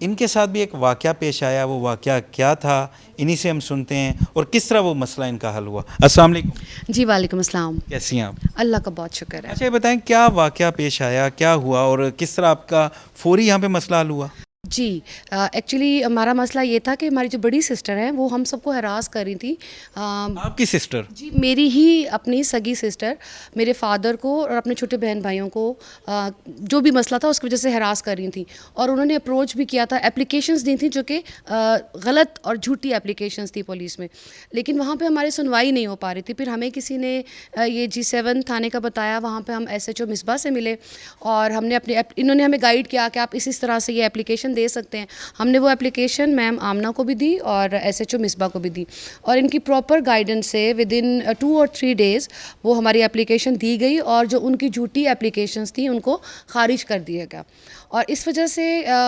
ان کے ساتھ بھی ایک واقعہ پیش آیا, وہ واقعہ کیا تھا انہی سے ہم سنتے ہیں اور کس طرح وہ مسئلہ ان کا حل ہوا. السلام علیکم. جی وعلیکم السلام. کیسی ہیں آپ؟ اللہ کا بہت شکر ہے. اچھا یہ بتائیں کیا واقعہ پیش آیا, کیا ہوا اور کس طرح آپ کا فوری یہاں پہ مسئلہ حل ہوا؟ جی ایکچولی ہمارا مسئلہ یہ تھا کہ ہماری جو بڑی سسٹر ہیں وہ ہم سب کو ہراس کر رہی تھی. آپ کی سسٹر؟ جی میری ہی اپنی سگی سسٹر میرے فادر کو اور اپنے چھوٹے بہن بھائیوں کو جو بھی مسئلہ تھا اس کی وجہ سے ہراس کر رہی تھیں, اور انہوں نے اپروچ بھی کیا تھا, اپلیکیشنز دی تھیں جو کہ غلط اور جھوٹی اپلیکیشنز تھی پولیس میں, لیکن وہاں پہ ہماری سنوائی نہیں ہو پا رہی تھی. پھر ہمیں کسی نے یہ G7 تھانے کا بتایا, وہاں پہ ہم SHO مصباح سے ملے اور ہم نے انہوں نے ہمیں گائیڈ کیا کہ آپ اس طرح سے یہ اپلیکیشن دے سکتے ہیں. ہم نے وہ اپلیکیشن میم آمنہ کو بھی دی اور SHO مصباح کو بھی دی, اور ان کی پراپر گائیڈنس سے ود ان 2 اور 3 days وہ ہماری اپلیکیشن دی گئی, اور جو ان کی جھوٹی اپلیکیشنس تھیں ان کو خارج کر دیا گیا. اور اس وجہ سے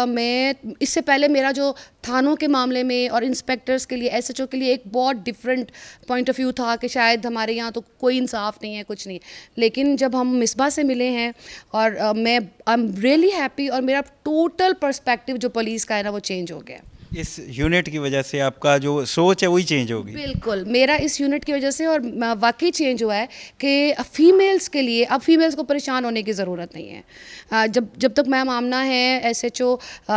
میں اس سے پہلے میرا جو تھانوں کے معاملے میں اور انسپیکٹرز کے لیے SHO کے لیے ایک بہت ڈفرینٹ پوائنٹ آف ویو تھا کہ شاید ہمارے یہاں تو کوئی انصاف نہیں ہے, کچھ نہیں. لیکن جب ہم مصباح سے ملے ہیں اور میں آئی ایم ریئلی ہیپی, اور میرا ٹوٹل پرسپیکٹیو جو پولیس کا ہے نا وہ چینج ہو گیا. اس یونٹ کی وجہ سے آپ کا جو سوچ ہے وہی چینج ہوگی؟ بالکل, میرا اس یونٹ کی وجہ سے اور واقعی چینج ہوا ہے کہ فیمیلز کے لیے اب فیمیلز کو پریشان ہونے کی ضرورت نہیں ہے. جب تک میم آمنہ ہیں, SHO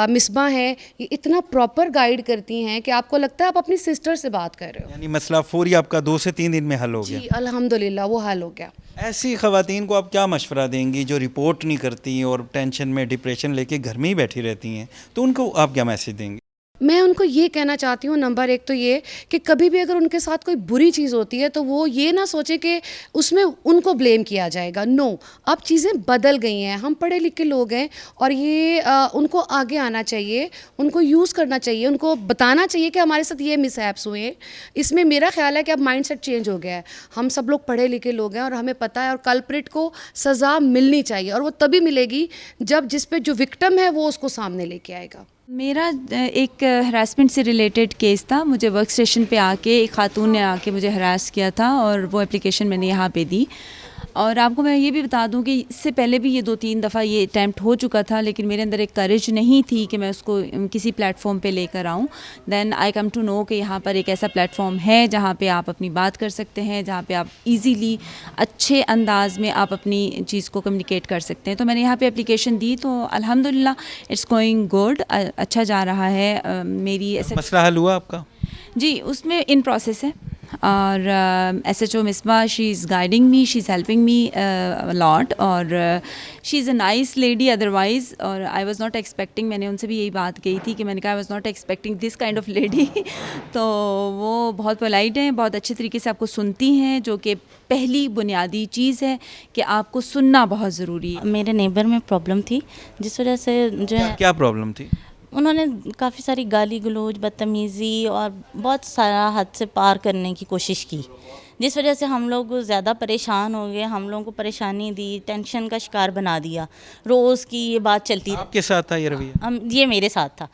مصباح ہیں, یہ اتنا پراپر گائیڈ کرتی ہیں کہ آپ کو لگتا ہے آپ اپنی سسٹر سے بات کر رہے ہو. یعنی مسئلہ فوری آپ کا 2 سے 3 دن میں حل ہو گیا؟ جی الحمدللہ وہ حل ہو گیا. ایسی خواتین کو آپ کیا مشورہ دیں گی جو رپورٹ نہیں کرتی اور ٹینشن میں ڈپریشن لے کے گھر میں ہی بیٹھی رہتی ہیں, تو ان کو آپ کیا میسج دیں گے؟ میں ان کو یہ کہنا چاہتی ہوں, نمبر 1 تو یہ کہ کبھی بھی اگر ان کے ساتھ کوئی بری چیز ہوتی ہے تو وہ یہ نہ سوچے کہ اس میں ان کو بلیم کیا جائے گا. نو, اب چیزیں بدل گئی ہیں, ہم پڑھے لکھے لوگ ہیں, اور یہ ان کو آگے آنا چاہیے, ان کو یوز کرنا چاہیے, ان کو بتانا چاہیے کہ ہمارے ساتھ یہ مس ہیپس ہوئے ہیں. اس میں میرا خیال ہے کہ اب مائنڈ سیٹ چینج ہو گیا ہے. ہم سب لوگ پڑھے لکھے لوگ ہیں اور ہمیں پتہ ہے, اور کلپریٹ کو سزا ملنی چاہیے, اور وہ تبھی ملے گی جب جس پہ جو وکٹم ہے وہ اس کو سامنے لے کے آئے گا. میرا ایک ہراسمنٹ سے ریلیٹڈ کیس تھا. مجھے ورک اسٹیشن پہ آ کے ایک خاتون نے آ کے مجھے ہراس کیا تھا, اور وہ اپلیکیشن میں نے یہاں پہ دی. اور آپ کو میں یہ بھی بتا دوں کہ اس سے پہلے بھی یہ 2-3 دفعہ یہ اٹیمپٹ ہو چکا تھا, لیکن میرے اندر ایک کریج نہیں تھی کہ میں اس کو کسی پلیٹ فارم پہ لے کر آؤں. دین آئی کم ٹو نو کہ یہاں پر ایک ایسا پلیٹ فارم ہے جہاں پہ آپ اپنی بات کر سکتے ہیں, جہاں پہ آپ ایزیلی اچھے انداز میں آپ اپنی چیز کو کمیونیکیٹ کر سکتے ہیں. تو میں نے یہاں پہ اپلیکیشن دی, تو الحمدللہ اٹس گوئنگ گڈ, اچھا جا رہا ہے. میری مسئلہ حل ہوا آپ کا؟ جی اس میں ان پروسیس ہے, اور SHO Misbah she is guiding me, she is helping me lot, اور she is a nice lady otherwise. اور آئی واز ناٹ ایکسپیکٹنگ, میں نے ان سے بھی یہی بات کہی تھی کہ میں نے کہا I was not expecting this kind of lady. تو وہ بہت پولائٹ ہیں, بہت اچھے طریقے سے آپ کو سنتی ہیں, جو کہ پہلی بنیادی چیز ہے کہ آپ کو سننا بہت ضروری ہے. میرے نیبر میں پرابلم تھی, جس وجہ سے جو ہے کیا پرابلم تھی؟ انہوں نے کافی ساری گالی گلوچ, بدتمیزی اور بہت سارا حد سے پار کرنے کی کوشش کی, جس وجہ سے ہم لوگ زیادہ پریشان ہو گئے. ہم لوگوں کو پریشانی دی, ٹینشن کا شکار بنا دیا. روز کی یہ بات چلتی آپ کے ساتھ تھا یہ رویہ؟ یہ میرے ساتھ تھا.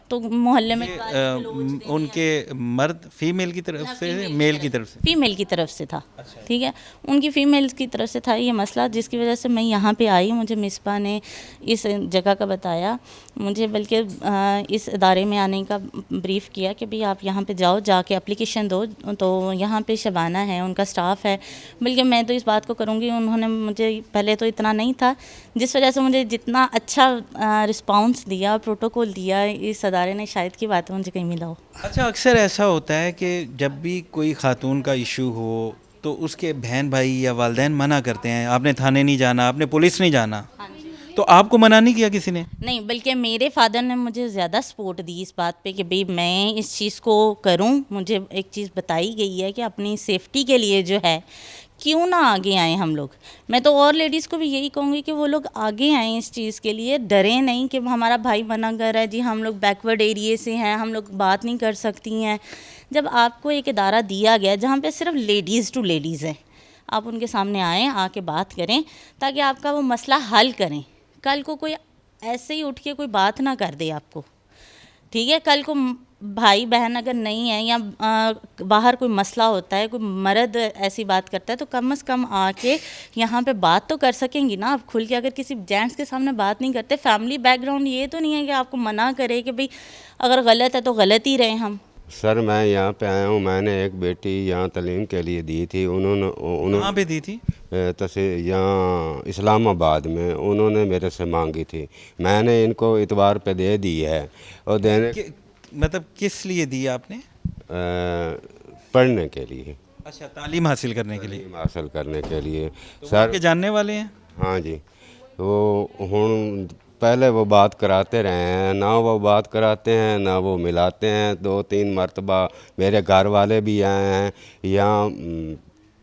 تو محلے میں ان کے مرد فیمیل کی طرف سے, میل کی طرف سے؟ فیمیل کی طرف سے تھا. ٹھیک ہے, ان کی فیمیل کی طرف سے تھا یہ مسئلہ, جس کی وجہ سے میں یہاں پہ آئی. مجھے مصباح نے اس جگہ کا بتایا, مجھے بلکہ اس ادارے میں آنے کا بریف کیا کہ بھئی آپ یہاں پہ جاؤ, جا کے اپلیکیشن دو. تو یہاں پہ شبانہ ہے, ان کا سٹاف ہے, بلکہ میں تو اس بات کو کروں گی. انہوں نے مجھے پہلے تو اتنا نہیں تھا, جس وجہ سے مجھے جتنا اچھا رسپانس دیا, پروٹوکول دیا اس ادارے نے, شاید کی بات ہے مجھے کہیں ملا ہو. اچھا اکثر ایسا ہوتا ہے کہ جب بھی کوئی خاتون کا ایشو ہو تو اس کے بہن بھائی یا والدین منع کرتے ہیں, آپ نے تھانے نہیں جانا, آپ نے پولیس نہیں جانا. تو آپ کو منع نہیں کیا کسی نے؟ نہیں, بلکہ میرے فادر نے مجھے زیادہ سپورٹ دی اس بات پہ کہ بھئی میں اس چیز کو کروں. مجھے ایک چیز بتائی گئی ہے کہ اپنی سیفٹی کے لیے جو ہے کیوں نہ آگے آئیں ہم لوگ. میں تو اور لیڈیز کو بھی یہی کہوں گی کہ وہ لوگ آگے آئیں اس چیز کے لیے, ڈریں نہیں کہ ہمارا بھائی منع کر رہا ہے, جی ہم لوگ بیکورڈ ایریے سے ہیں, ہم لوگ بات نہیں کر سکتی ہیں. جب آپ کو ایک ادارہ دیا گیا جہاں پہ صرف لیڈیز ٹو لیڈیز ہے, آپ ان کے سامنے آئیں, آ کے بات کریں تاکہ آپ کا وہ مسئلہ حل کریں. کل کو کوئی ایسے ہی اٹھ کے کوئی بات نہ کر دے آپ کو, ٹھیک ہے. کل کو بھائی بہن اگر نہیں ہے یا باہر کوئی مسئلہ ہوتا ہے, کوئی مرد ایسی بات کرتا ہے, تو کم از کم آ کے یہاں پہ بات تو کر سکیں گی نا آپ کھل کے. اگر کسی جینٹس کے سامنے بات نہیں کرتے, فیملی بیک گراؤنڈ یہ تو نہیں ہے کہ آپ کو منع کرے کہ بھئی اگر غلط ہے تو غلط ہی رہیں ہم. سر میں یہاں پہ آیا ہوں, میں نے ایک بیٹی یہاں تعلیم کے لیے دی تھی. انہوں کہاں پہ دی تھی؟ یہاں اسلام آباد میں. انہوں نے میرے سے مانگی تھی, میں نے ان کو اتوار پہ دے دی ہے. اور دینے مطلب کس لیے دی آپ نے؟ پڑھنے کے لیے. اچھا, تعلیم حاصل کرنے کے لیے. تعلیم حاصل کرنے کے لیے سر کے جاننے والے ہیں؟ ہاں جی. وہ ہوں پہلے وہ بات کراتے رہے ہیں, نہ وہ بات کراتے ہیں نہ وہ ملاتے ہیں. 2-3 مرتبہ میرے گھر والے بھی آئے ہیں یہاں.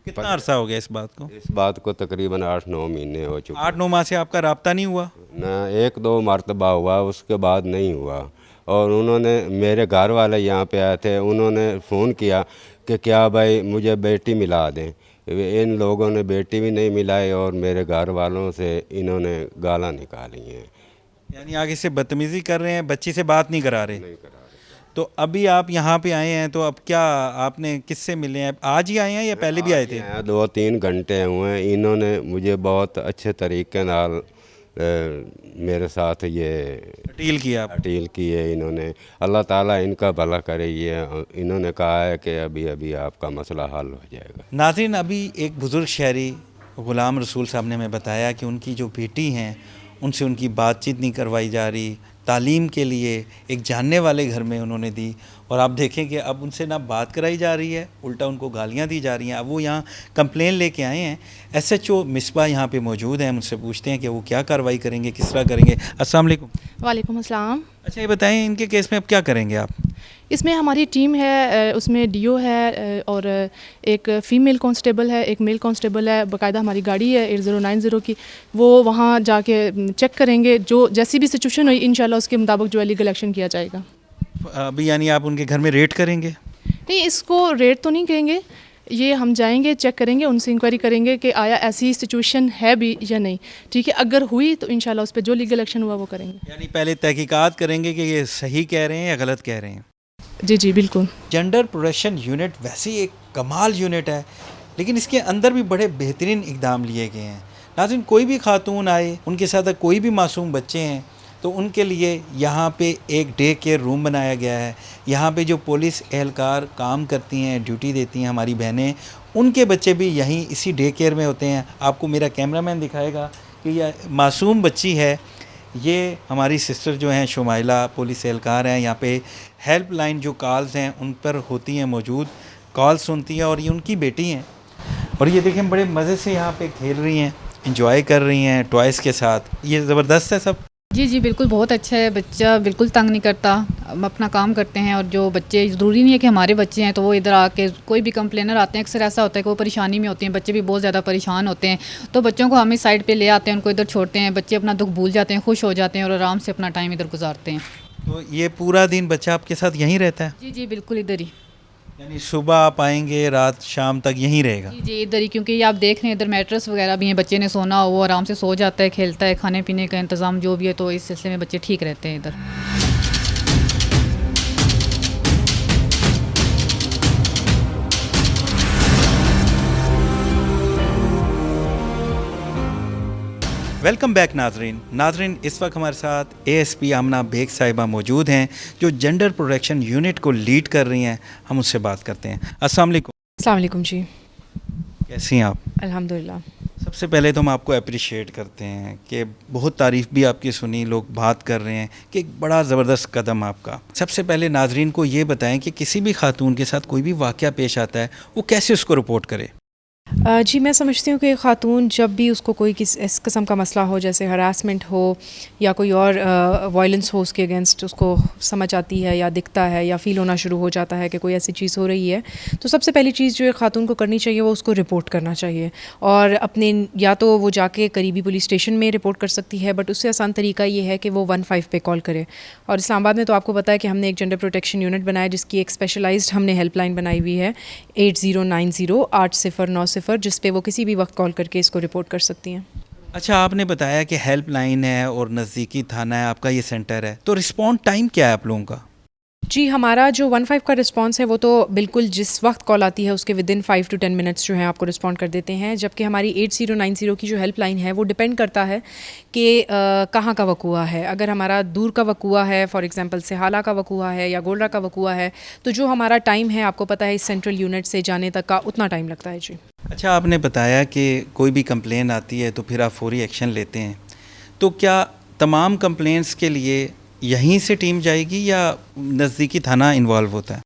کتنا عرصہ ہو گیا اس بات کو؟ اس بات کو تقریباً 8-9 مہینے ہو چکے. 8-9 ماہ سے آپ کا رابطہ نہیں ہوا؟ نہ 1-2 مرتبہ ہوا, اس کے بعد نہیں ہوا. اور انہوں نے, میرے گھر والے یہاں پہ آئے تھے, انہوں نے فون کیا کہ کیا بھائی مجھے بیٹی ملا دیں. ان لوگوں نے بیٹی بھی نہیں ملائی اور میرے گھر والوں سے انہوں نے گالاں نکالی ہیں. یعنی آگے سے بدتمیزی کر رہے ہیں, بچی سے بات نہیں کرا رہے. تو ابھی آپ یہاں پہ آئے ہیں, تو اب کیا آپ نے کس سے ملے ہیں؟ آج ہی آئے ہیں یا پہلے بھی آئے تھے؟ 2-3 گھنٹے ہوئے ہیں. انہوں نے مجھے بہت اچھے طریقے نال میرے ساتھ یہ ڈیل کیا. ڈیل کی ہے انہوں نے. اللہ تعالیٰ ان کا بھلا کرے. یہ انہوں نے کہا ہے کہ ابھی آپ کا مسئلہ حل ہو جائے گا. ناظرین, ابھی ایک بزرگ شہری غلام رسول صاحب نے ہمیں بتایا کہ ان کی جو بیٹی ہیں ان سے ان کی بات چیت نہیں کروائی جا رہی. تعلیم کے لیے ایک جاننے والے گھر میں انہوں نے دی, اور آپ دیکھیں کہ اب ان سے نہ بات کرائی جا رہی ہے, الٹا ان کو گالیاں دی جا رہی ہیں. اب وہ یہاں کمپلین لے کے آئے ہیں. ایس ایچ او مصباح یہاں پہ موجود ہیں, ہم ان سے پوچھتے ہیں کہ وہ کیا کارروائی کریں گے, کس طرح کریں گے. السلام علیکم. وعلیکم السلام. اچھا, یہ بتائیں ان کے کیس میں اب کیا کریں گے آپ؟ اس میں ہماری ٹیم ہے, اس میں ڈی او ہے اور ایک فیمیل کانسٹیبل ہے, ایک میل کانسٹیبل ہے. باقاعدہ ہماری گاڑی ہے 8090 کی, وہ وہاں جا کے چیک کریں گے. جو جیسی بھی سچویشن ہوئی انشاءاللہ اس کے مطابق جو ہے لیگل ایکشن کیا جائے گا. ابھی یعنی آپ ان کے گھر میں ریڈ کریں گے؟ نہیں, اس کو ریڈ تو نہیں کہیں گے, یہ ہم جائیں گے, چیک کریں گے, ان سے انکوائری کریں گے کہ آیا ایسی سچویشن ہے بھی یا نہیں. ٹھیک ہے, اگر ہوئی تو انشاءاللہ اس پہ جو لیگل ایکشن ہوا وہ کریں گے. یعنی پہلے تحقیقات کریں گے کہ یہ صحیح کہہ رہے ہیں یا غلط کہہ رہے ہیں. جی جی بالکل. جینڈر پروٹیکشن یونٹ ویسے ہی ایک کمال یونٹ ہے, لیکن اس کے اندر بھی بڑے بہترین اقدام لیے گئے ہیں. ناظرین, کوئی بھی خاتون آئے, ان کے ساتھ کوئی بھی معصوم بچے ہیں, تو ان کے لیے یہاں پہ ایک ڈے کیئر روم بنایا گیا ہے. یہاں پہ جو پولیس اہلکار کام کرتی ہیں, ڈیوٹی دیتی ہیں ہماری بہنیں, ان کے بچے بھی یہیں اسی ڈے کیئر میں ہوتے ہیں. آپ کو میرا کیمرہ مین دکھائے گا کہ یہ معصوم بچی ہے. یہ ہماری سسٹر جو ہیں شمائلہ, پولیس اہلکار ہیں. یہاں پہ ہیلپ لائن جو کالز ہیں ان پر ہوتی ہیں موجود, کال سنتی ہیں, اور یہ ان کی بیٹی ہیں. اور یہ دیکھیں بڑے مزے سے یہاں پہ کھیل رہی ہیں, انجوائے کر رہی ہیں ٹوائز کے ساتھ. یہ زبردست ہے سب. جی جی بالکل, بہت اچھا ہے. بچہ بالکل تنگ نہیں کرتا, ہم اپنا کام کرتے ہیں. اور جو بچے, ضروری نہیں ہے کہ ہمارے بچے ہیں تو وہ ادھر آ کے, کوئی بھی کمپلینر آتے ہیں اکثر ایسا ہوتا ہے کہ وہ پریشانی میں ہوتے ہیں, بچے بھی بہت زیادہ پریشان ہوتے ہیں, تو بچوں کو ہم اس سائڈ پہ لے آتے ہیں, ان کو ادھر چھوڑتے ہیں. بچے اپنا دکھ بھول جاتے ہیں, خوش ہو جاتے ہیں اور آرام سے اپنا ٹائم ادھر گزارتے ہیں. تو یہ پورا دن بچہ آپ کے ساتھ یہیں رہتا ہے؟ جی جی بالکل ادھر ہی. یعنی صبح آپ آئیں گے, رات شام تک یہیں رہے گا؟ جی جی ادھر ہی, کیونکہ یہ آپ دیکھ رہے ہیں ادھر میٹرس وغیرہ بھی ہیں. بچے نے سونا ہو وہ آرام سے سو جاتا ہے, کھیلتا ہے, کھانے پینے کا انتظام جو بھی ہے, تو اس سلسلے میں بچے ٹھیک رہتے ہیں ادھر. ویلکم بیک ناظرین, اس وقت ہمارے ساتھ A S P Amna Baig صاحبہ موجود ہیں جو جینڈر پروٹیکشن یونٹ کو لیڈ کر رہی ہیں. ہم اس سے بات کرتے ہیں. السلام علیکم. السلام علیکم. جی کیسی ہیں آپ؟ الحمدللہ. سب سے پہلے تو ہم آپ کو اپریشیٹ کرتے ہیں کہ بہت تعریف بھی آپ کی سنی, لوگ بات کر رہے ہیں کہ ایک بڑا زبردست قدم آپ کا. سب سے پہلے ناظرین کو یہ بتائیں کہ کسی بھی خاتون کے ساتھ کوئی بھی واقعہ پیش آتا ہے وہ کیسے اس کو رپورٹ کرے؟ جی میں سمجھتی ہوں کہ خاتون جب بھی اس کو کوئی اس قسم کا مسئلہ ہو, جیسے ہراسمنٹ ہو یا کوئی اور وائلنس ہو اس کے اگینسٹ, اس کو سمجھ آتی ہے یا دکھتا ہے یا فیل ہونا شروع ہو جاتا ہے کہ کوئی ایسی چیز ہو رہی ہے, تو سب سے پہلی چیز جو ایک خاتون کو کرنی چاہیے وہ اس کو رپورٹ کرنا چاہیے. اور اپنے, یا تو وہ جا کے قریبی پولیس اسٹیشن میں رپورٹ کر سکتی ہے, بٹ اس سے آسان طریقہ یہ ہے کہ وہ 15 پہ کال کرے. اور اسلام آباد میں تو آپ کو پتہ ہے کہ ہم نے ایک جینڈر پروٹیکشن یونٹ بنایا جس کی ایک اسپیشلائزڈ ہم نے ہیلپ لائن بنائی ہوئی ہے 8090 جس پہ وہ کسی بھی وقت کال کر کے اس کو رپورٹ کر سکتی ہیں. اچھا, آپ نے بتایا کہ ہیلپ لائن ہے اور نزدیکی تھانہ ہے, آپ کا یہ سینٹر ہے, تو رسپونس ٹائم کیا ہے آپ لوگوں کا؟ جی ہمارا جو 15 کا رسپانس ہے وہ تو بالکل جس وقت کال آتی ہے اس کے ودن 5 to 10 منٹس جو ہیں آپ کو رسپونڈ کر دیتے ہیں، جبکہ ہماری 8090 کی جو ہیلپ لائن ہے وہ ڈپینڈ کرتا ہے کہ کہاں کا وقوع ہے. اگر ہمارا دور کا وقوع ہے، فار ایگزامپل سہالہ کا وقوع ہے یا گولرا کا وقوع ہے، تو جو ہمارا ٹائم ہے آپ کو پتہ ہے اس سینٹرل یونٹ سے جانے تک کا اتنا ٹائم لگتا ہے. جی اچھا، آپ نے بتایا کہ کوئی بھی کمپلین آتی ہے تو پھر آپ فوری ایکشن لیتے ہیں، تو کیا تمام کمپلینٹس کے لیے یہیں سے ٹیم جائے گی یا نزدیکی تھانہ انوالو ہوتا ہے؟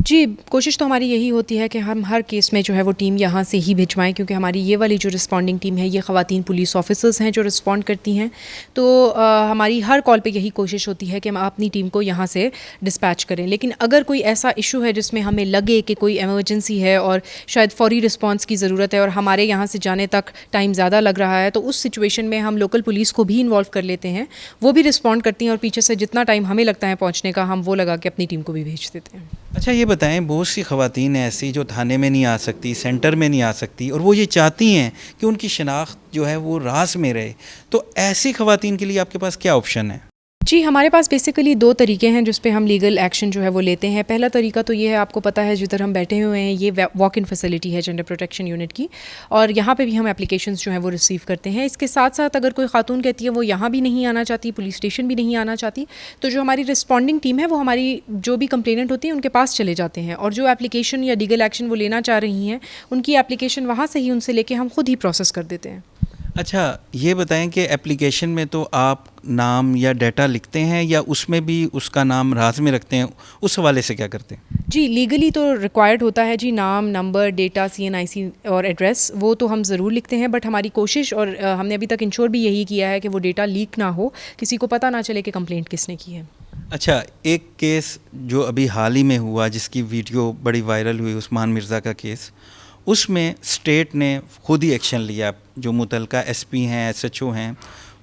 جی کوشش تو ہماری یہی ہوتی ہے کہ ہم ہر کیس میں جو ہے وہ ٹیم یہاں سے ہی بھجوائیں، کیونکہ ہماری یہ والی جو رسپونڈنگ ٹیم ہے یہ خواتین پولیس آفیسرز ہیں جو رسپونڈ کرتی ہیں. تو ہماری ہر کال پہ یہی کوشش ہوتی ہے کہ ہم اپنی ٹیم کو یہاں سے ڈسپیچ کریں. لیکن اگر کوئی ایسا ایشو ہے جس میں ہمیں لگے کہ کوئی ایمرجنسی ہے اور شاید فوری رسپانس کی ضرورت ہے اور ہمارے یہاں سے جانے تک ٹائم زیادہ لگ رہا ہے، تو اس سچویشن میں ہم لوکل پولیس کو بھی انوالو کر لیتے ہیں. وہ بھی رسپونڈ کرتی ہیں اور پیچھے سے جتنا ٹائم ہمیں لگتا ہے پہنچنے کا ہم وہ لگا کے اپنی ٹیم کو بھی بھیج دیتے ہیں. اچھا یہ بتائیں، بہت سی خواتین ایسی جو تھانے میں نہیں آ سکتی، سینٹر میں نہیں آ سکتی، اور وہ یہ چاہتی ہیں کہ ان کی شناخت جو ہے وہ راز میں رہے، تو ایسی خواتین کے لیے آپ کے پاس کیا آپشن ہے؟ جی ہمارے پاس بیسیکلی 2 طریقے ہیں جس پہ ہم لیگل ایکشن جو ہے وہ لیتے ہیں. پہلا طریقہ تو یہ ہے، آپ کو پتہ ہے جدھر ہم بیٹھے ہوئے ہیں یہ واک ان فیسلٹی ہے جینڈر پروٹیکشن یونٹ کی، اور یہاں پہ بھی ہم اپلیکیشنز جو ہیں وہ ریسیو کرتے ہیں. اس کے ساتھ ساتھ اگر کوئی خاتون کہتی ہے وہ یہاں بھی نہیں آنا چاہتی، پولیس اسٹیشن بھی نہیں آنا چاہتی، تو جو ہماری رسپونڈنگ ٹیم ہے وہ ہماری جو بھی کمپلیننٹ ہوتی ہیں ان کے پاس چلے جاتے ہیں، اور جو اپلیکیشن یا لیگل ایکشن وہ لینا چاہ رہی ہیں ان کی اپلیکیشن وہاں سے ہی ان سے لے کے ہم خود ہی پروسیس کر دیتے ہیں. اچھا یہ بتائیں کہ اپلیکیشن میں تو آپ نام یا ڈیٹا لکھتے ہیں یا اس میں بھی اس کا نام راز میں رکھتے ہیں، اس حوالے سے کیا کرتے ہیں؟ جی لیگلی تو ریکوائرڈ ہوتا ہے جی، نام، نمبر، ڈیٹا، CNIC اور ایڈریس وہ تو ہم ضرور لکھتے ہیں، بٹ ہماری کوشش اور ہم نے ابھی تک انشور بھی یہی کیا ہے کہ وہ ڈیٹا لیک نہ ہو، کسی کو پتہ نہ چلے کہ کمپلینٹ کس نے کی ہے. اچھا ایک کیس جو ابھی حال ہی میں ہوا جس کی ویڈیو بڑی وائرل ہوئی، عثمان مرزا کا کیس، اس میں اسٹیٹ نے خود ہی ایکشن لیا. جو متعلقہ SP ہیں، SHO ہیں،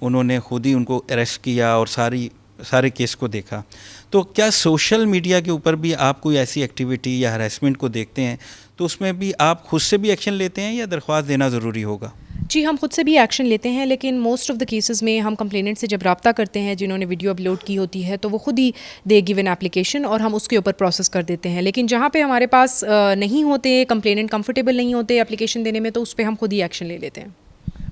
انہوں نے خود ہی ان کو اریسٹ کیا اور سارے کیس کو دیکھا. تو کیا سوشل میڈیا کے اوپر بھی آپ کوئی ایسی ایکٹیویٹی یا ہراسمنٹ کو دیکھتے ہیں تو اس میں بھی آپ خود سے بھی ایکشن لیتے ہیں یا درخواست دینا ضروری ہوگا؟ جی ہم خود سے بھی ایکشن لیتے ہیں، لیکن موسٹ آف دا کیسز میں ہم کمپلیننٹ سے جب رابطہ کرتے ہیں جنہوں نے ویڈیو اپلوڈ کی ہوتی ہے تو وہ خود ہی دے گیو این اپلیکیشن اور ہم اس کے اوپر پروسیس کر دیتے ہیں. لیکن جہاں پہ ہمارے پاس نہیں ہوتے، کمپلیننٹ کمفرٹیبل نہیں ہوتے اپلیکیشن دینے میں، تو اس پہ ہم خود ہی ایکشن لے لیتے ہیں.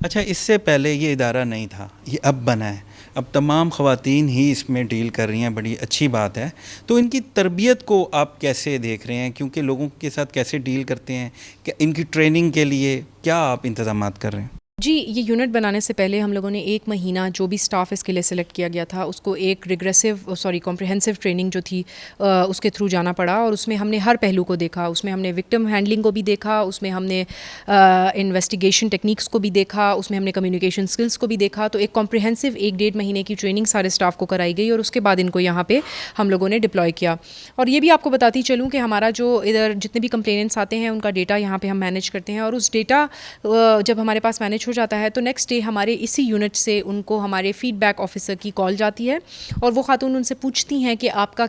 اچھا اس سے پہلے یہ ادارہ نہیں تھا، یہ اب بنا ہے، اب تمام خواتین ہی اس میں ڈیل کر رہی ہیں، بڑی اچھی بات ہے. تو ان کی تربیت کو آپ کیسے دیکھ رہے ہیں؟ کیونکہ لوگوں کے ساتھ کیسے ڈیل کرتے ہیں، کہ ان کی ٹریننگ کے لیے کیا آپ انتظامات کر رہے ہیں؟ جی یہ یونٹ بنانے سے پہلے ہم لوگوں نے 1 مہینہ جو بھی اسٹاف اس کے لیے سلیکٹ کیا گیا تھا اس کو ایک کمپریہنسو ٹریننگ جو تھی اس کے تھرو جانا پڑا، اور اس میں ہم نے ہر پہلو کو دیکھا. اس میں ہم نے وکٹم ہینڈلنگ کو بھی دیکھا، اس میں ہم نے انویسٹیگیشن ٹیکنیکس کو بھی دیکھا، اس میں ہم نے کمیونیکیشن سکلز کو بھی دیکھا. تو ایک کمپریہنسو 1-1.5 مہینے کی ٹریننگ سارے اسٹاف کو کرائی گئی اور اس کے بعد ان کو یہاں پہ ہم لوگوں نے ڈپلوائے کیا. اور یہ بھی آپ کو بتاتی چلوں کہ ہمارا جو ادھر جتنے بھی کمپلیننٹس آتے ہیں ان کا ڈیٹا یہاں پہ ہم مینیج کرتے ہیں، اور اس ڈیٹا جب ہمارے پاس مینیج ہو جاتا ہے تو نیکسٹ ڈے ہمارے اسی یونٹ سے ان کو ہمارے فیڈ بیک آفیسر کی کال جاتی ہے اور وہ خاتون ان سے پوچھتی ہیں کہ آپ کا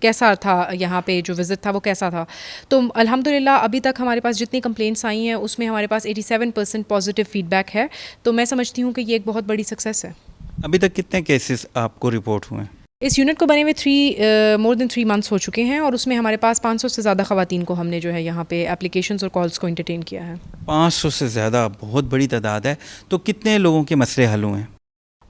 کیسا تھا، یہاں پہ جو وزٹ تھا وہ کیسا تھا. تو الحمدللہ ابھی تک ہمارے پاس جتنی کمپلینٹس آئی ہیں اس میں ہمارے پاس 87% پازیٹیو فیڈ بیک ہے. تو میں سمجھتی ہوں کہ یہ ایک بہت بڑی سکسیس ہے. ابھی تک کتنے کیسز آپ کو رپورٹ ہوئے ہیں؟ اس یونٹ کو بنے ہوئے مور دین 3 months ہو چکے ہیں، اور اس میں ہمارے پاس 500 سے زیادہ خواتین کو ہم نے جو ہے یہاں پہ اپلیکیشنز اور کالز کو انٹرٹین کیا ہے. 500 سے زیادہ بہت بڑی تعداد ہے. تو کتنے لوگوں کے مسئلے حل ہوئے ہیں؟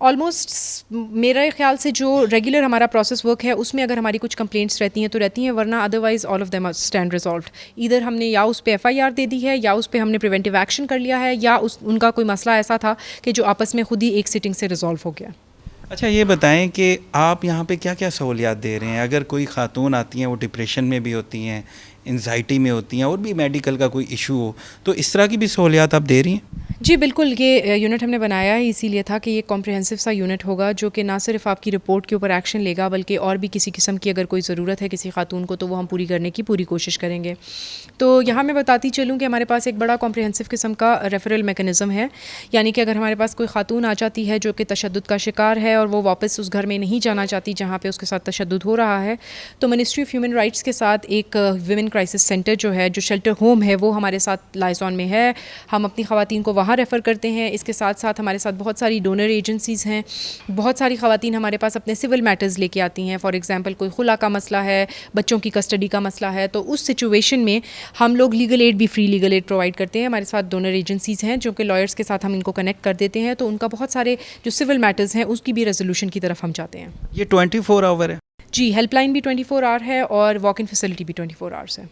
آلموسٹ میرے خیال سے جو ریگولر ہمارا پروسیس ورک ہے اس میں اگر ہماری کچھ کمپلینٹس رہتی ہیں تو رہتی ہیں، ورنہ otherwise all of them stand resolved. ادھر ہم نے یا اس پہ FIR دے دی ہے، یا اس پہ ہم نے پریونٹیو ایکشن کر لیا ہے، یا ان کا کوئی مسئلہ ایسا تھا کہ جو آپس میں خود ہی ایک سٹنگ سے ریزالو ہو گیا. اچھا یہ بتائیں کہ آپ یہاں پہ کیا کیا سہولیات دے رہے ہیں؟ اگر کوئی خاتون آتی ہیں وہ ڈپریشن میں بھی ہوتی ہیں، انزائٹی میں ہوتی ہیں، اور بھی میڈیکل کا کوئی ایشو ہو، تو اس طرح کی بھی سہولیات آپ دے رہی ہیں؟ جی بالکل، یہ یونٹ ہم نے بنایا ہی اسی لیے تھا کہ یہ کمپریہنسو سا یونٹ ہوگا جو کہ نہ صرف آپ کی رپورٹ کے اوپر ایکشن لے گا بلکہ اور بھی کسی قسم کی اگر کوئی ضرورت ہے کسی خاتون کو تو وہ ہم پوری کرنے کی پوری کوشش کریں گے. تو یہاں میں بتاتی چلوں کہ ہمارے پاس ایک بڑا کمپریہنسو قسم کا ریفرل میکانزم ہے، یعنی کہ اگر ہمارے پاس کوئی خاتون آ جاتی ہے جو کہ تشدد کا شکار ہے اور وہ واپس اس گھر میں نہیں جانا چاہتی جہاں پہ اس کے ساتھ تشدد ہو رہا ہے، تو منسٹری آف ہیومن رائٹس کے ساتھ ایک ویمن کرائسس سینٹر جو ہے، جو شیلٹر ہوم ہے، وہ ہمارے ساتھ لائزون میں ہے. ہم اپنی خواتین کو وہاں وہاں ریفر کرتے ہیں. اس کے ساتھ ساتھ ہمارے ساتھ بہت ساری ڈونر ایجنسیز ہیں. بہت ساری خواتین ہمارے پاس اپنے سول میٹرز لے کے آتی ہیں. فار ایگزامپل کوئی خلا کا مسئلہ ہے, بچوں کی کسٹڈی کا مسئلہ ہے, تو اس سچویشن میں ہم لوگ لیگل ایڈ بھی, فری لیگل ایڈ پرووائڈ کرتے ہیں. ہمارے ساتھ ڈونر ایجنسیز ہیں جو کہ لائرس کے ساتھ ہم ان کو کنیکٹ کر دیتے ہیں, تو ان کا بہت سارے جو سول میٹرز ہیں اس کی بھی ریزولوشن کی طرف ہم چاہتے ہیں. یہ 24 آور ہے؟ جی, ہیلپ لائن بھی 24 آور ہے اور واک ان فیسلٹی بھی 24 آورس ہے.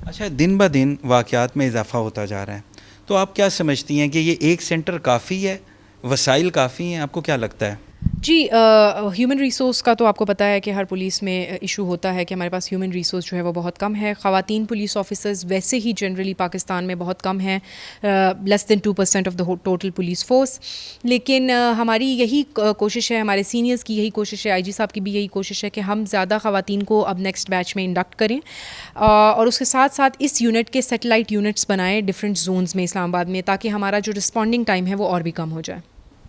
اچھا, دن بہ دن واقعات میں اضافہ ہوتا جا رہا ہے, تو آپ کیا سمجھتی ہیں کہ یہ ایک سینٹر کافی ہے, وسائل کافی ہیں, آپ کو کیا لگتا ہے؟ جی, ہیومن ریسورس کا تو آپ کو پتہ ہے کہ ہر پولیس میں ایشو ہوتا ہے کہ ہمارے پاس ہیومن ریسورس جو ہے وہ بہت کم ہے. خواتین پولیس آفیسرز ویسے ہی جنرلی پاکستان میں بہت کم ہیں, لیس دین 2% of the total police force. لیکن ہماری یہی کوشش ہے, ہمارے سینئرز کی یہی کوشش ہے, آئی جی صاحب کی بھی یہی کوشش ہے کہ ہم زیادہ خواتین کو اب نیکسٹ بیچ میں انڈکٹ کریں, اور اس کے ساتھ ساتھ اس یونٹ کے سیٹلائٹ یونٹس بنائیں ڈفرینٹ زونز میں اسلام آباد میں, تاکہ ہمارا جو رسپونڈنگ ٹائم ہے وہ اور بھی کم ہو جائے.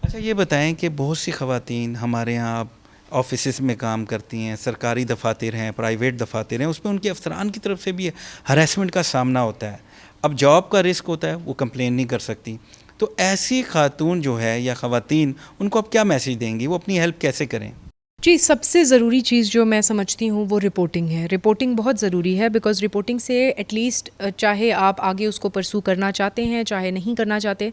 اچھا, یہ بتائیں کہ بہت سی خواتین ہمارے یہاں آفیسز میں کام کرتی ہیں, سرکاری دفاتر ہیں, پرائیویٹ دفاتر ہیں, اس میں ان کے افسران کی طرف سے بھی ہراسمنٹ کا سامنا ہوتا ہے. اب جاب کا رسک ہوتا ہے, وہ کمپلین نہیں کر سکتی, تو ایسی خاتون جو ہے یا خواتین, ان کو اب کیا میسیج دیں گی, وہ اپنی ہیلپ کیسے کریں؟ جی, سب سے ضروری چیز جو میں سمجھتی ہوں وہ رپورٹنگ ہے. رپورٹنگ بہت ضروری ہے, بیکاز رپورٹنگ سے ایٹ لیسٹ, چاہے آپ آگے اس کو پرسو کرنا چاہتے ہیں چاہے نہیں کرنا چاہتے,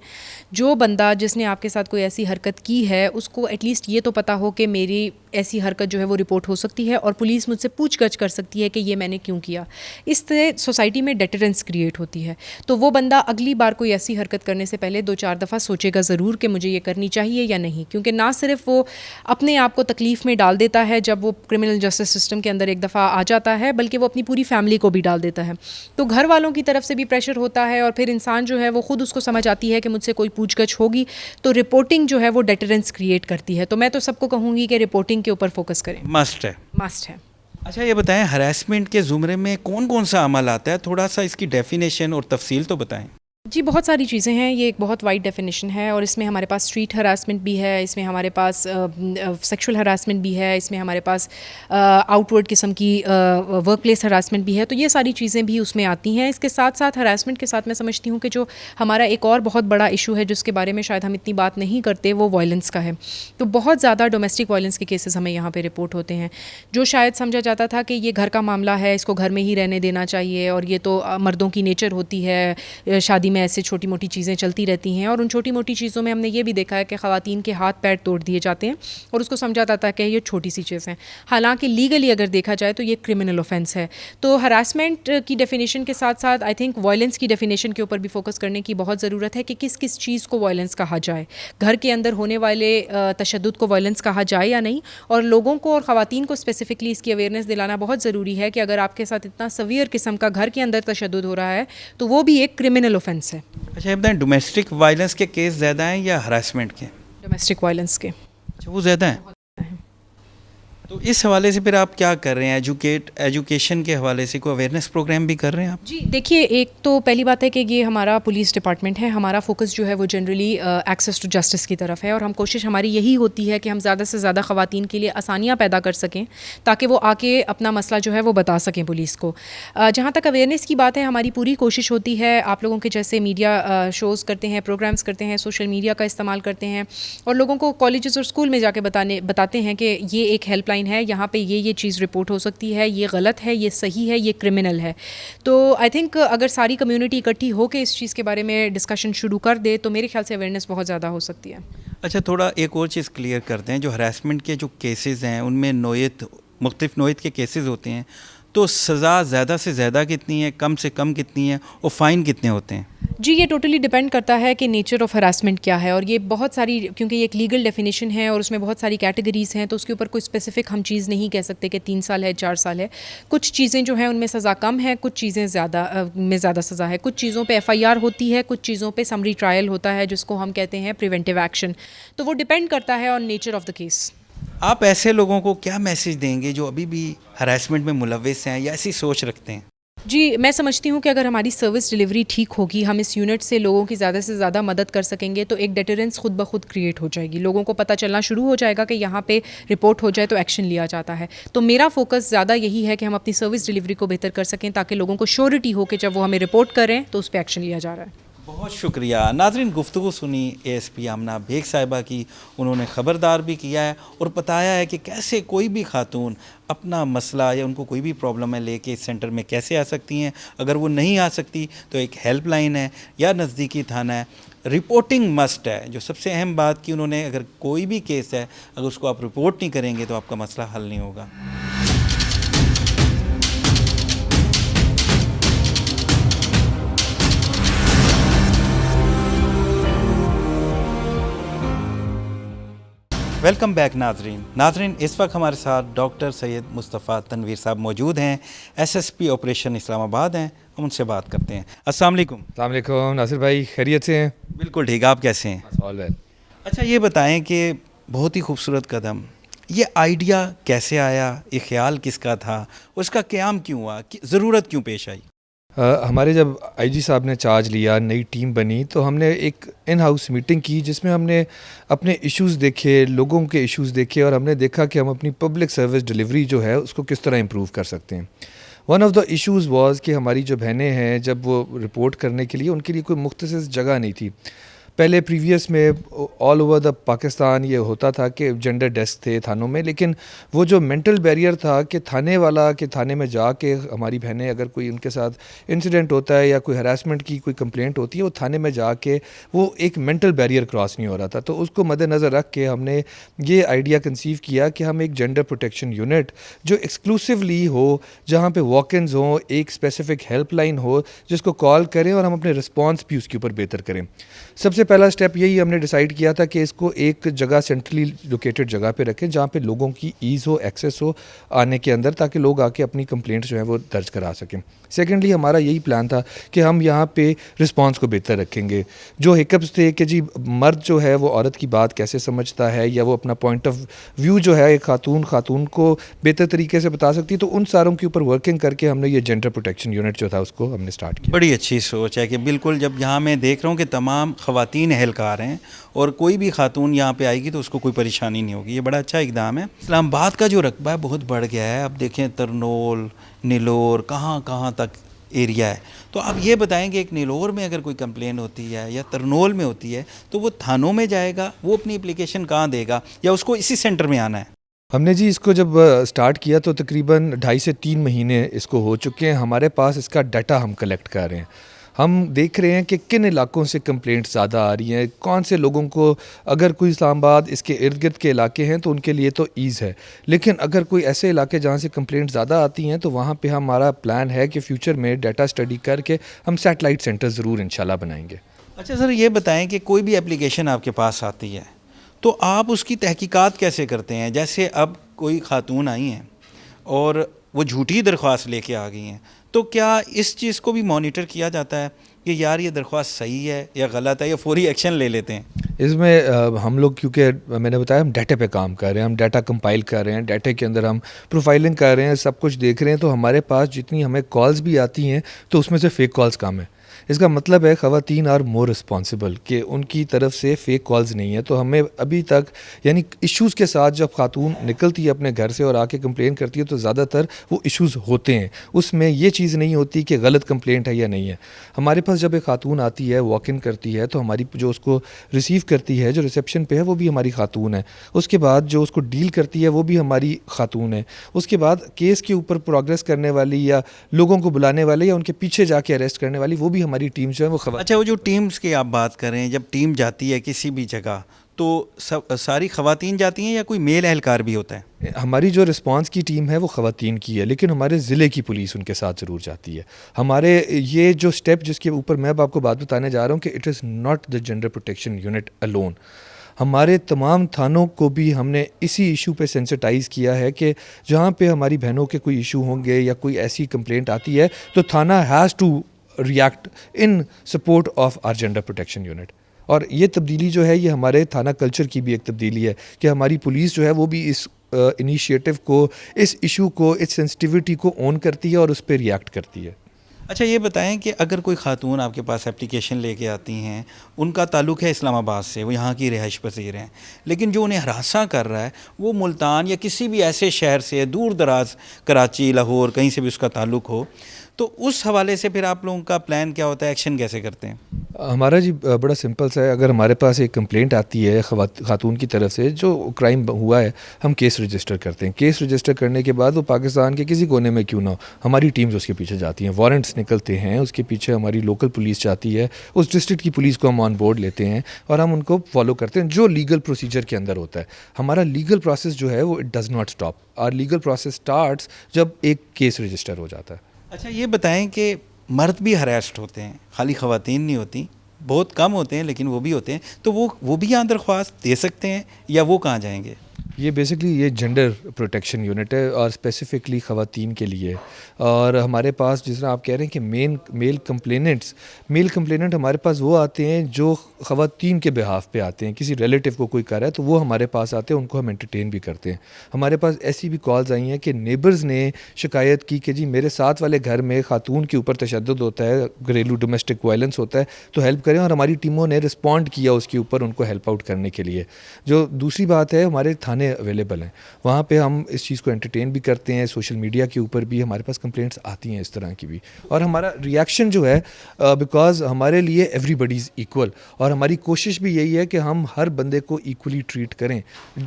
جو بندہ جس نے آپ کے ساتھ کوئی ایسی حرکت کی ہے اس کو ایٹ لیسٹ یہ تو پتہ ہو کہ میری ایسی حرکت جو ہے وہ رپورٹ ہو سکتی ہے اور پولیس مجھ سے پوچھ گچھ کر سکتی ہے کہ یہ میں نے کیوں کیا. اس طرح سوسائٹی میں ڈیٹرنس کریٹ ہوتی ہے, تو وہ بندہ اگلی بار کوئی ایسی حرکت کرنے سے پہلے 2-4 دفعہ سوچے گا ضرور کہ مجھے یہ کرنی چاہیے یا نہیں, کیونکہ نہ صرف وہ اپنے آپ کو تکلیف میں ڈال دیتا ہے جب وہ کرمنل جسٹس سسٹم کے اندر ایک دفعہ آ جاتا ہے, بلکہ وہ اپنی پوری فیملی کو بھی ڈال دیتا ہے. تو گھر والوں کی طرف سے بھی پریشر ہوتا ہے, اور پھر انسان جو ہے وہ خود اس کو سمجھ آتی ہے کہ مجھ سے کوئی پوچھ گچھ ہوگی, تو رپورٹنگ جو ہے وہ ڈیٹرنس کریٹ کرتی ہے. تو میں تو سب کو کہوں گی کہ رپورٹنگ کے اوپر فوکس کریں, مسٹ ہے. مسٹ ہے. اچھا, یہ بتائیں ہراسمنٹ کے زمرے میں کون کون سا عمل آتا ہے, تھوڑا سا اس کی ڈیفینیشن اور تفصیل تو بتائیں. جی, بہت ساری چیزیں ہیں, یہ ایک بہت وائڈ ڈیفینیشن ہے, اور اس میں ہمارے پاس اسٹریٹ ہراسمنٹ بھی ہے, اس میں ہمارے پاس سیکشول ہراسمنٹ بھی ہے, اس میں ہمارے پاس آؤٹ ورڈ قسم کی ورک پلیس ہراسمنٹ بھی ہے. تو یہ ساری چیزیں بھی اس میں آتی ہیں. اس کے ساتھ ساتھ ہراسمنٹ کے ساتھ میں سمجھتی ہوں کہ جو ہمارا ایک اور بہت بڑا ایشو ہے جس کے بارے میں شاید ہم اتنی بات نہیں کرتے, وہ وائلنس کا ہے. تو بہت زیادہ ڈومیسٹک وائلنس کے کیسز ہمیں یہاں پہ رپورٹ ہوتے ہیں, جو شاید سمجھا جاتا تھا کہ یہ گھر کا معاملہ ہے, اس کو گھر میں ہی رہنے دینا چاہیے, اور یہ تو مردوں کی نیچر ہوتی ہے, شادی میں ایسے چھوٹی موٹی چیزیں چلتی رہتی ہیں. اور ان چھوٹی موٹی چیزوں میں ہم نے یہ بھی دیکھا ہے کہ خواتین کے ہاتھ پیر توڑ دیے جاتے ہیں, اور اس کو سمجھا جاتا ہے کہ یہ چھوٹی سی چیز ہیں, حالانکہ لیگلی اگر دیکھا جائے تو یہ کرمنل اوفینس ہے. تو ہراسمنٹ کی ڈیفینیشن کے ساتھ ساتھ آئی تھنک وائلنس کی ڈیفینیشن کے اوپر بھی فوکس کرنے کی بہت ضرورت ہے کہ کس کس چیز کو وائلنس کہا جائے, گھر کے اندر ہونے والے تشدد کو وائلنس کہا جائے یا نہیں. اور لوگوں کو اور خواتین کو اسپیسیفکلی اس کی اویئرنیس دلانا بہت ضروری ہے کہ اگر آپ کے ساتھ اتنا سویئر قسم کا گھر کے اندر تشدد ہو رہا ہے تو وہ بھی ایک کرمنل اوفینس ہے. اچھا, یہ بتائیں ڈومیسٹک وائلنس کے کیس زیادہ ہیں یا ہراسمنٹ کے؟ ڈومیسٹک وائلنس کے. اچھا, وہ زیادہ ہیں. تو اس حوالے سے پھر آپ کیا کر رہے ہیں, ایجوکیشن کے حوالے سے کوئی اویئرنیس پروگرام بھی کر رہے ہیں آپ؟ جی, دیکھیے, ایک تو پہلی بات ہے کہ یہ ہمارا پولیس ڈپارٹمنٹ ہے, ہمارا فوکس جو ہے وہ جنرلی ایکسیس ٹو جسٹس کی طرف ہے, اور ہم کوشش ہماری یہی ہوتی ہے کہ ہم زیادہ سے زیادہ خواتین کے لیے آسانیاں پیدا کر سکیں تاکہ وہ آ کے اپنا مسئلہ جو ہے وہ بتا سکیں پولیس کو. جہاں تک اویئرنیس کی بات ہے, ہماری پوری کوشش ہوتی ہے, آپ لوگوں کے جیسے میڈیا شوز کرتے ہیں, پروگرامس کرتے ہیں, سوشل میڈیا کا استعمال کرتے ہیں, اور لوگوں کو کالجز اور اسکول میں جا کے بتاتے ہیں کہ یہ ایک ہیلپ لائن ہے, یہاں پہ یہ چیز رپورٹ ہو سکتی ہے, یہ غلط ہے, یہ صحیح ہے, یہ کرمنل ہے. تو آئی تھنک اگر ساری کمیونٹی اکٹھی ہو کے اس چیز کے بارے میں ڈسکشن شروع کر دے تو میرے خیال سے اویئرنیس بہت زیادہ ہو سکتی ہے. اچھا, تھوڑا ایک اور چیز کلیئر کرتے ہیں, جو ہراسمنٹ کے جو کیسز ہیں ان میں مختلف نوعیت کے کیسز ہوتے ہیں, تو سزا زیادہ سے زیادہ کتنی ہے, کم سے کم کتنی ہے, اور فائن کتنے ہوتے ہیں؟ جی, یہ ٹوٹلی ڈیپینڈ کرتا ہے کہ نیچر آف ہراسمنٹ کیا ہے, اور یہ بہت ساری, کیونکہ یہ ایک لیگل ڈیفینیشن ہے اور اس میں بہت ساری کیٹیگریز ہیں, تو اس کے اوپر کوئی اسپیسیفک ہم چیز نہیں کہہ سکتے کہ 3 سال ہے 4 سال ہے. کچھ چیزیں جو ہیں ان میں سزا کم ہے, کچھ چیزیں زیادہ سزا ہے, کچھ چیزوں پہ FIR ہوتی ہے, کچھ چیزوں پہ سمری ٹرائل ہوتا ہے جس کو ہم کہتے ہیں پریونٹیو ایکشن. تو وہ ڈیپینڈ کرتا ہے on nature of the case. آپ ایسے لوگوں کو کیا میسیج دیں گے جو ابھی بھی ہراسمنٹ میں ملوث ہیں یا ایسی سوچ رکھتے ہیں؟ جی, میں سمجھتی ہوں کہ اگر ہماری سروس ڈلیوری ٹھیک ہوگی, ہم اس یونٹ سے لوگوں کی زیادہ سے زیادہ مدد کر سکیں گے, تو ایک ڈیٹرنس خود بخود کریٹ ہو جائے گی. لوگوں کو پتہ چلنا شروع ہو جائے گا کہ یہاں پہ رپورٹ ہو جائے تو ایکشن لیا جاتا ہے. تو میرا فوکس زیادہ یہی ہے کہ ہم اپنی سروس ڈلیوری کو بہتر کر سکیں تاکہ لوگوں کو شیورٹی ہو کہ جب وہ ہمیں رپورٹ کریں تو اس پہ ایکشن لیا جا رہا ہے. بہت شکریہ ناظرین. گفتگو سنی ASP آمنہ بیگ صاحبہ کی. انہوں نے خبردار بھی کیا ہے اور بتایا ہے کہ کیسے کوئی بھی خاتون اپنا مسئلہ یا ان کو کوئی بھی پرابلم ہے لے کے اس سینٹر میں کیسے آ سکتی ہیں. اگر وہ نہیں آ سکتی تو ایک ہیلپ لائن ہے یا نزدیکی تھانہ ہے. رپورٹنگ مسٹ ہے. جو سب سے اہم بات کی انہوں نے, اگر کوئی بھی کیس ہے اگر اس کو آپ رپورٹ نہیں کریں گے تو آپ کا مسئلہ حل نہیں ہوگا. ویلکم بیک ناظرین. اس وقت ہمارے ساتھ ڈاکٹر سید مصطفیٰ تنویر صاحب موجود ہیں, SSP آپریشن اسلام آباد ہیں. ہم ان سے بات کرتے ہیں. السلام علیکم. السلام علیکم ناصر بھائی, خیریت سے ہیں؟ بالکل ٹھیک, آپ کیسے ہیں؟ آل ویل. اچھا یہ بتائیں کہ بہت ہی خوبصورت قدم, یہ آئیڈیا کیسے آیا, یہ خیال کس کا تھا, اور اس کا قیام کیوں ہوا, ضرورت کیوں پیش آئی؟ ہمارے جب IG صاحب نے چارج لیا, نئی ٹیم بنی, تو ہم نے ایک ان ہاؤس میٹنگ کی جس میں ہم نے اپنے ایشوز دیکھے, لوگوں کے ایشوز دیکھے, اور ہم نے دیکھا کہ ہم اپنی پبلک سروس ڈیلیوری جو ہے اس کو کس طرح امپروو کر سکتے ہیں. One of the issues was کہ ہماری جو بہنیں ہیں جب وہ رپورٹ کرنے کے لیے ان کے لیے کوئی مختصر جگہ نہیں تھی. پہلے پریویس میں آل اوور دا پاکستان یہ ہوتا تھا کہ جینڈر ڈیسک تھے تھانوں میں, لیکن وہ جو مینٹل بیریئر تھا کہ تھانے میں جا کے ہماری بہنیں اگر کوئی ان کے ساتھ انسیڈنٹ ہوتا ہے یا کوئی ہراسمنٹ کی کوئی کمپلینٹ ہوتی ہے, وہ تھانے میں جا کے وہ ایک مینٹل بیریئر کراس نہیں ہو رہا تھا. تو اس کو مد نظر رکھ کے ہم نے یہ آئیڈیا کنسیو کیا کہ ہم ایک جینڈر پروٹیکشن یونٹ جو ایکسکلوسیولی ہو, جہاں پہ واک انز ہوں, ایک اسپیسیفک ہیلپ لائن ہو جس کو کال کریں اور ہم اپنے رسپانس بھی اس کے اوپر بہتر کریں. سب سے پہلا اسٹیپ یہی ہم نے ڈیسائیڈ کیا تھا کہ اس کو ایک جگہ سینٹرلی لوکیٹڈ جگہ پہ رکھیں جہاں پہ لوگوں کی ایز ہو, ایکسیس ہو آنے کے اندر, تاکہ لوگ آ کے اپنی کمپلینٹس جو ہیں وہ درج کرا سکیں. سیکنڈلی ہمارا یہی پلان تھا کہ ہم یہاں پہ رسپانس کو بہتر رکھیں گے. جو ہکپس تھے کہ جی مرد جو ہے وہ عورت کی بات کیسے سمجھتا ہے, یا وہ اپنا پوائنٹ آف ویو جو ہے ایک خاتون کو بہتر طریقے سے بتا سکتی ہے, تو ان ساروں کے اوپر ورکنگ کر کے ہم نے یہ جینڈر پروٹیکشن یونٹ جو تھا اس کو ہم نے اسٹارٹ کیا. بڑی اچھی سوچ ہے کہ بالکل, جب یہاں میں دیکھ رہا ہوں کہ تمام خواتین اہلکار ہیں اور کوئی بھی خاتون یہاں پہ آئے گی تو اس کو کوئی پریشانی نہیں ہوگی. یہ بڑا اچھا اقدام ہے. اسلام آباد کا جو رقبہ ہے بہت بڑھ گیا ہے. اب دیکھیں ترنول, نیلور, کہاں تک ایریا ہے. تو آپ یہ بتائیں کہ ایک نیلور میں اگر کوئی کمپلین ہوتی ہے یا ترنول میں ہوتی ہے تو وہ تھانوں میں جائے گا, وہ اپنی اپلیکیشن کہاں دے گا, یا اس کو اسی سینٹر میں آنا ہے؟ ہم نے جی اس کو جب سٹارٹ کیا تو تقریباً 2.5 سے 3 مہینے اس کو ہو چکے ہیں. ہمارے پاس اس کا ڈیٹا ہم کلیکٹ کر رہے ہیں. ہم دیکھ رہے ہیں کہ کن علاقوں سے کمپلینٹ زیادہ آ رہی ہیں, کون سے لوگوں کو, اگر کوئی اسلام آباد اس کے ارد گرد کے علاقے ہیں تو ان کے لیے تو ایز ہے, لیکن اگر کوئی ایسے علاقے جہاں سے کمپلینٹ زیادہ آتی ہیں تو وہاں پہ ہمارا پلان ہے کہ فیوچر میں ڈیٹا اسٹڈی کر کے ہم سیٹلائٹ سینٹر ضرور انشاءاللہ بنائیں گے. اچھا سر, یہ بتائیں کہ کوئی بھی اپلیکیشن آپ کے پاس آتی ہے تو آپ اس کی تحقیقات کیسے کرتے ہیں؟ جیسے اب کوئی خاتون آئی ہیں اور وہ جھوٹی درخواست لے کے آ گئی ہیں, تو کیا اس چیز کو بھی مانیٹر کیا جاتا ہے کہ یار یہ درخواست صحیح ہے یا غلط ہے, یا فوری ایکشن لے لیتے ہیں؟ اس میں ہم لوگ, کیونکہ میں نے بتایا ہم ڈیٹا پہ کام کر رہے ہیں, ہم ڈیٹا کمپائل کر رہے ہیں, ڈیٹا کے اندر ہم پروفائلنگ کر رہے ہیں, سب کچھ دیکھ رہے ہیں, تو ہمارے پاس جتنی ہمیں کالز بھی آتی ہیں تو اس میں سے فیک کالز کم ہیں. اس کا مطلب ہے خواتین آر مور رسپانسبل, کہ ان کی طرف سے فیک کالز نہیں ہے. تو ہمیں ابھی تک یعنی ایشوز کے ساتھ جب خاتون نکلتی ہے اپنے گھر سے اور آ کے کمپلین کرتی ہے تو زیادہ تر وہ ایشوز ہوتے ہیں, اس میں یہ چیز نہیں ہوتی کہ غلط کمپلینٹ ہے یا نہیں ہے. ہمارے پاس جب ایک خاتون آتی ہے, واک ان کرتی ہے, تو ہماری جو اس کو ریسیو کرتی ہے, جو ریسیپشن پہ ہے, وہ بھی ہماری خاتون ہے. اس کے بعد جو اس کو ڈیل کرتی ہے وہ بھی ہماری خاتون ہے. اس کے بعد کیس کے اوپر پروگریس کرنے والی یا لوگوں کو بلانے والے یا ان کے پیچھے جا کے اریسٹ کرنے والی وہ بھی ہماری ٹیم جو ہے وہ خواتین. اچھا, وہ جو ٹیمز کی آپ بات کر رہے ہیں, جب ٹیم جاتی ہے کسی بھی جگہ تو ساری خواتین جاتی ہیں یا کوئی میل اہلکار بھی ہوتا ہے؟ ہماری جو رسپانس کی ٹیم ہے وہ خواتین کی ہے, لیکن ہمارے ضلع کی پولیس ان کے ساتھ ضرور جاتی ہے. ہمارے یہ جو سٹیپ جس کے اوپر میں اب آپ کو بات بتانے جا رہا ہوں کہ it is not the gender protection unit alone. ہمارے تمام تھانوں کو بھی ہم نے اسی ایشو پہ سینسٹائز کیا ہے کہ جہاں پہ ہماری بہنوں کے کوئی ایشو ہوں گے یا کوئی ایسی کمپلینٹ آتی ہے تو تھانہ has to react in support of our gender protection unit. اور یہ تبدیلی جو ہے یہ ہمارے تھانہ کلچر کی بھی ایک تبدیلی ہے کہ ہماری پولیس جو ہے وہ بھی اس انیشیٹو کو, اس ایشو کو, اس سینسٹیوٹی کو اون کرتی ہے اور اس پہ ریئیکٹ کرتی ہے. اچھا یہ بتائیں کہ اگر کوئی خاتون آپ کے پاس اپلیکیشن لے کے آتی ہیں، ان کا تعلق ہے اسلام آباد سے، وہ یہاں کی رہائش پذیر ہیں، لیکن جو انہیں ہراساں کر رہا ہے وہ ملتان یا کسی بھی ایسے شہر سے، دور دراز کراچی، لاہور، کہیں سے بھی اس کا تعلق ہو، تو اس حوالے سے پھر آپ لوگوں کا پلان کیا ہوتا ہے، ایکشن کیسے کرتے ہیں؟ ہمارا جی بڑا سمپل سا ہے. اگر ہمارے پاس ایک کمپلینٹ آتی ہے خاتون کی طرف سے جو کرائم ہوا ہے، ہم کیس رجسٹر کرتے ہیں. کیس رجسٹر کرنے کے بعد وہ پاکستان کے کسی کونے میں کیوں نہ ہو، ہماری ٹیمز اس کے پیچھے جاتی ہیں، وارنٹس نکلتے ہیں، اس کے پیچھے ہماری لوکل پولیس جاتی ہے، اس ڈسٹرکٹ کی پولیس کو ہم آن بورڈ لیتے ہیں اور ہم ان کو فالو کرتے ہیں جو لیگل پروسیجر کے اندر ہوتا ہے. ہمارا لیگل پروسیس جو ہے وہ اٹ ڈز ناٹ اسٹاپ. اور لیگل پروسیس اسٹارٹس جب ایک کیس رجسٹر ہو جاتا ہے. اچھا یہ بتائیں کہ مرد بھی ہراسٹ ہوتے ہیں، خالی خواتین نہیں ہوتی، بہت کم ہوتے ہیں لیکن وہ بھی ہوتے ہیں، تو وہ بھی یہاں درخواست دے سکتے ہیں یا وہ کہاں جائیں گے؟ یہ بیسکلی یہ جنڈر پروٹیکشن یونٹ ہے اور اسپیسیفکلی خواتین کے لیے. اور ہمارے پاس جس طرح آپ کہہ رہے ہیں کہ میل کمپلیننٹ ہمارے پاس وہ آتے ہیں جو خواتین کے بہاف پہ آتے ہیں. کسی ریلیٹیو کو کوئی کر رہا ہے تو وہ ہمارے پاس آتے ہیں، ان کو ہم انٹرٹین بھی کرتے ہیں. ہمارے پاس ایسی بھی کالز آئی ہیں کہ نیبرز نے شکایت کی کہ جی میرے ساتھ والے گھر میں خاتون کے اوپر تشدد ہوتا ہے، گھریلو ڈومیسٹک وائلنس ہوتا ہے، تو ہیلپ کریں. اور ہماری ٹیموں نے رسپونڈ کیا اس کے اوپر ان کو ہیلپ آؤٹ کرنے کے لیے. جو دوسری بات ہے، ہمارے تھانے اویلیبل ہیں، وہاں پہ ہم اس چیز کو انٹرٹین بھی کرتے ہیں. سوشل میڈیا کے اوپر بھی ہمارے پاس کمپلینٹس آتی ہیں اس طرح کی بھی. اور ہمارا ریئیکشن جو ہے بیکاز ہمارے لیے ایوری بڈی از ایکول، اور ہماری کوشش بھی یہی ہے کہ ہم ہر بندے کو ایکولی ٹریٹ کریں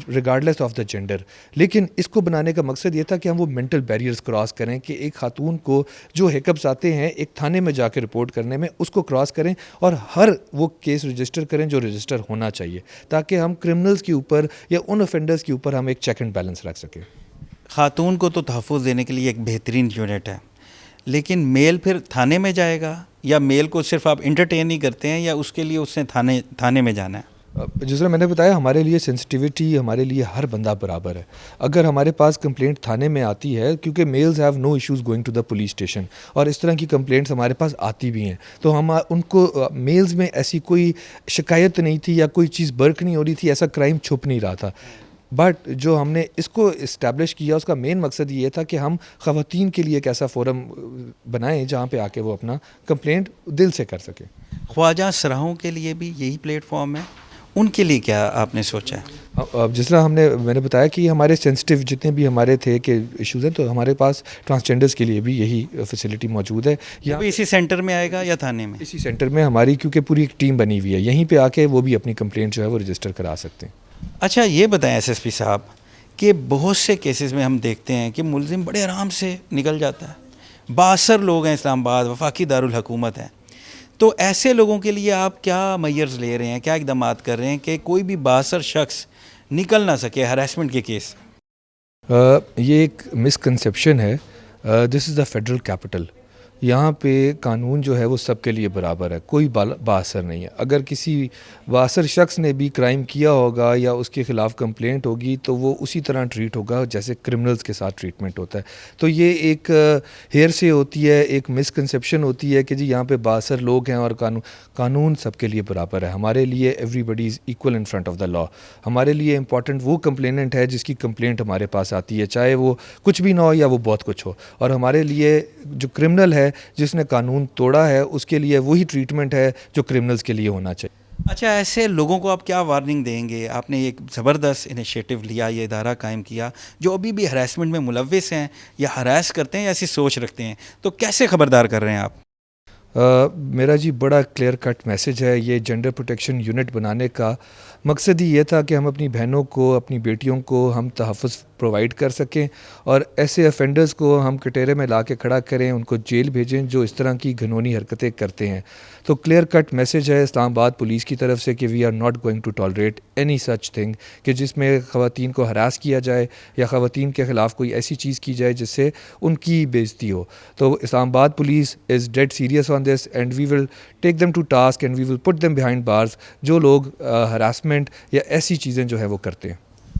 ریگارڈلیس آف دا جینڈر. لیکن اس کو بنانے کا مقصد یہ تھا کہ ہم وہ مینٹل بیریئرز کراس کریں کہ ایک خاتون کو جو ہیکپس آتے ہیں ایک تھانے میں جا کے رپورٹ کرنے میں، اس کو کراس کریں اور ہر وہ کیس رجسٹر کریں جو رجسٹر ہونا چاہیے، تاکہ ہم کرمنلز کے اوپر یا ان offenders کے اوپر ہم ایک چیک اینڈ بیلنس رکھ سکیں. خاتون کو تو تحفظ دینے کے لیے ایک بہترین یونٹ ہے، لیکن میل پھر تھانے میں جائے گا یا میل کو صرف آپ انٹرٹین ہی کرتے ہیں یا اس کے لیے اس نے تھانے میں جانا ہے؟ جس طرح میں نے بتایا، ہمارے لیے سینسٹیوٹی، ہمارے لیے ہر بندہ برابر ہے. اگر ہمارے پاس کمپلینٹ تھانے میں آتی ہے، کیونکہ males have no issues going to the police station, اور اس طرح کی کمپلینٹس ہمارے پاس آتی بھی ہیں، تو ہم ان کو میلز میں ایسی کوئی شکایت نہیں تھی یا کوئی چیز برک نہیں ہو رہی تھی، ایسا کرائم چھپ نہیں رہا تھا. بٹ جو ہم نے اس کو اسٹیبلش کیا، اس کا مین مقصد یہ تھا کہ ہم خواتین کے لیے ایک ایسا فورم بنائیں جہاں پہ آ کے وہ اپنا کمپلینٹ دل سے کر سکیں. خواجہ سراہوں کے لیے بھی یہی پلیٹ فارم ہے، ان کے لیے کیا آپ نے سوچا ہے؟ اب جس طرح میں نے بتایا کہ ہمارے سینسٹیو جتنے بھی ہمارے تھے کہ ایشوز ہیں، تو ہمارے پاس ٹرانسجینڈرز کے لیے بھی یہی فیسلٹی موجود ہے. وہ اسی سینٹر میں آئے گا یا تھانے میں؟ اسی سینٹر میں ہماری، کیونکہ پوری ایک ٹیم بنی ہوئی ہے، یہیں پہ آ کے وہ بھی اپنی کمپلینٹ جو ہے وہ رجسٹر کرا سکتے ہیں. اچھا یہ بتائیں ایس ایس پی صاحب کہ بہت سے کیسز میں ہم دیکھتے ہیں کہ ملزم بڑے آرام سے نکل جاتا ہے. 62 لوگ ہیں اسلام آباد، وفاقی دارالحکومت ہے، تو ایسے لوگوں کے لیے آپ کیا میئرز لے رہے ہیں، کیا اقدامات کر رہے ہیں کہ کوئی بھی 62 شخص نکل نہ سکے ہراسمنٹ کے کیس؟ یہ ایک مسکنسیپشن ہے. دس از دا فیڈرل کیپٹل. یہاں پہ قانون جو ہے وہ سب کے لیے برابر ہے، کوئی بااثر نہیں ہے. اگر کسی بااثر شخص نے بھی کرائم کیا ہوگا یا اس کے خلاف کمپلینٹ ہوگی تو وہ اسی طرح ٹریٹ ہوگا جیسے کرمنلز کے ساتھ ٹریٹمنٹ ہوتا ہے. تو یہ ایک ہیر سے ہوتی ہے، ایک مسکنسیپشن ہوتی ہے کہ جی یہاں پہ بااثر لوگ ہیں اور قانون سب کے لیے برابر ہے. ہمارے لیے everybody is equal in front of the law. ہمارے لیے امپورٹنٹ وہ کمپلیننٹ ہے جس کی کمپلینٹ ہمارے پاس آتی ہے، چاہے وہ کچھ بھی نہ ہو یا وہ بہت کچھ ہو. اور ہمارے لیے جو کرمنل ہے جس نے قانون توڑا ہے، اس کے لیے وہی ٹریٹمنٹ ہے جو کرمنلز کے لیے ہونا چاہیے. اچھا ایسے لوگوں کو آپ کیا وارننگ دیں گے؟ آپ نے ایک زبردست انیشیٹو لیا، یہ ادارہ قائم کیا، جو ابھی بھی ہراسمنٹ میں ملوث ہیں یا ہراس کرتے ہیں یا ایسی سوچ رکھتے ہیں، تو کیسے خبردار کر رہے ہیں آپ؟ میرا جی بڑا کلیئر کٹ میسج ہے. یہ جینڈر پروٹیکشن یونٹ بنانے کا مقصد ہی یہ تھا کہ ہم اپنی بہنوں کو، اپنی بیٹیوں کو ہم تحفظ پرووائڈ کر سکیں اور ایسے افینڈرز کو ہم کٹہرے میں لا کے کھڑا کریں، ان کو جیل بھیجیں جو اس طرح کی گھنونی حرکتیں کرتے ہیں. تو کلیئر کٹ میسج ہے اسلام آباد پولیس کی طرف سے کہ we are not going to tolerate any such thing کہ جس میں خواتین کو ہراس کیا جائے یا خواتین کے خلاف کوئی ایسی چیز کی جائے جس سے ان کی بےعزتی ہو. تو Islamabad police is dead serious on this and we will take them to task and we will put them behind bars جو لوگ ہراسمنٹ یا ایسی چیزیں جو ہے وہ کرتے ہیں.